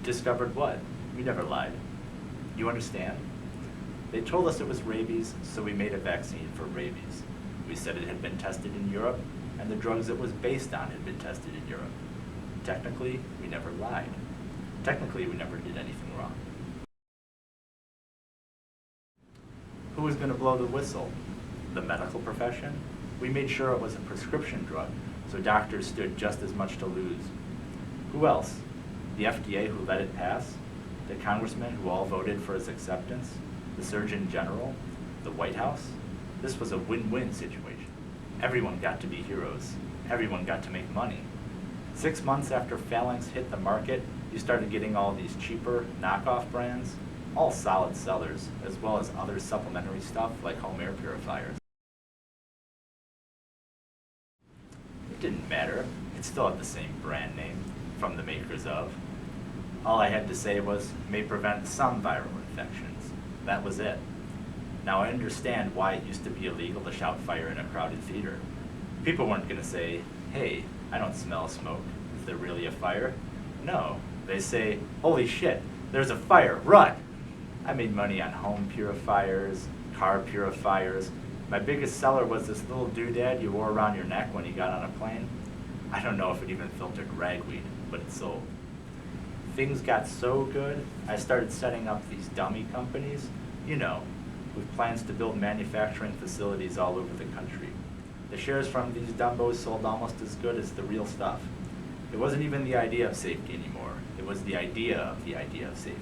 Discovered what? We never lied. You understand? They told us it was rabies, so we made a vaccine for rabies. We said it had been tested in Europe, and the drugs it was based on had been tested in Europe. Technically, we never lied. Technically, we never did anything wrong. Who was going to blow the whistle? The medical profession? We made sure it was a prescription drug, so doctors stood just as much to lose. Who else? The FDA who let it pass? The congressmen who all voted for its acceptance? The Surgeon General? The White House? This was a win-win situation. Everyone got to be heroes. Everyone got to make money. 6 months after Phalanx hit the market, you started getting all these cheaper, knockoff brands, all solid sellers, as well as other supplementary stuff like home air purifiers. It didn't matter. It still had the same brand name, from the makers of. All I had to say was, may prevent some viral infections. That was it. Now I understand why it used to be illegal to shout fire in a crowded theater. People weren't going to say, hey, I don't smell smoke. Is there really a fire? No. They say, holy shit, there's a fire, run! I made money on home purifiers, car purifiers. My biggest seller was this little doodad you wore around your neck when you got on a plane. I don't know if it even filtered ragweed, but it sold. Things got so good, I started setting up these dummy companies, with plans to build manufacturing facilities all over the country. The shares from these dumbos sold almost as good as the real stuff. It wasn't even the idea of safety anymore. It was the idea of safety.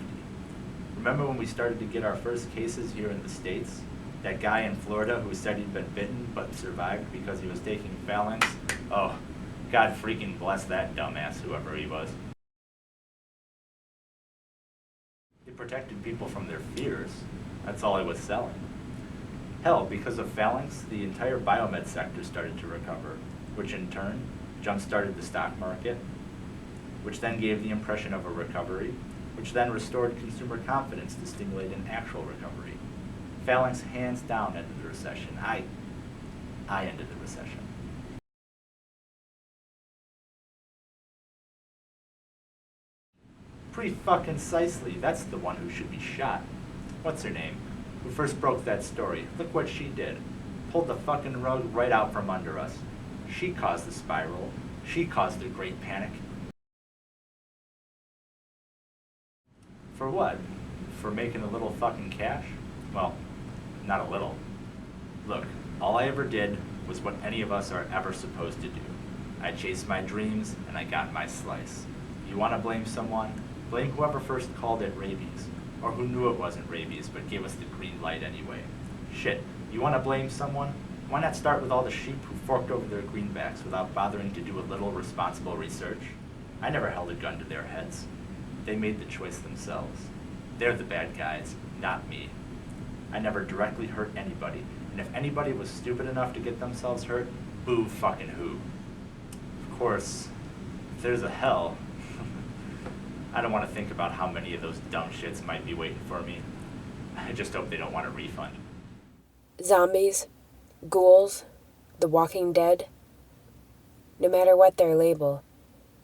Remember when we started to get our first cases here in the States? That guy in Florida who said he'd been bitten but survived because he was taking Phalanx? Oh, God freaking bless that dumbass, whoever he was. It protected people from their fears. That's all I was selling. Hell, because of Phalanx, the entire biomed sector started to recover, which in turn jump-started the stock market, which then gave the impression of a recovery, which then restored consumer confidence to stimulate an actual recovery. Phalanx hands down ended the recession. I ended the recession. Pretty fucking precisely, that's the one who should be shot. What's her name? Who first broke that story. Look what she did. Pulled the fucking rug right out from under us. She caused the spiral. She caused the great panic. For what? For making a little fucking cash? Well, not a little. Look, all I ever did was what any of us are ever supposed to do. I chased my dreams and I got my slice. You want to blame someone? Blame whoever first called it rabies, or who knew it wasn't rabies but gave us the green light anyway. Shit, you want to blame someone? Why not start with all the sheep who forked over their greenbacks without bothering to do a little responsible research? I never held a gun to their heads. They made the choice themselves. They're the bad guys, not me. I never directly hurt anybody, and if anybody was stupid enough to get themselves hurt, boo fucking who. Of course, if there's a hell, I don't want to think about how many of those dumb shits might be waiting for me. I just hope they don't want a refund. Zombies, ghouls, the Walking Dead. No matter what their label,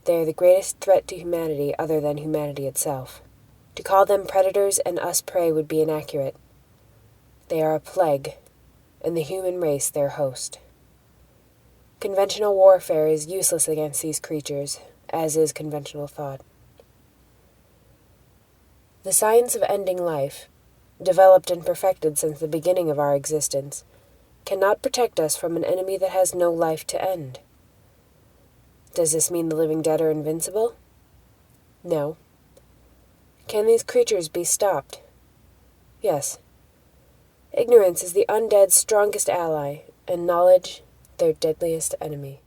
they are the greatest threat to humanity other than humanity itself. To call them predators and us prey would be inaccurate. They are a plague, and the human race their host. Conventional warfare is useless against these creatures, as is conventional thought. The science of ending life, developed and perfected since the beginning of our existence, cannot protect us from an enemy that has no life to end. Does this mean the living dead are invincible? No. Can these creatures be stopped? Yes. Ignorance is the undead's strongest ally, and knowledge their deadliest enemy.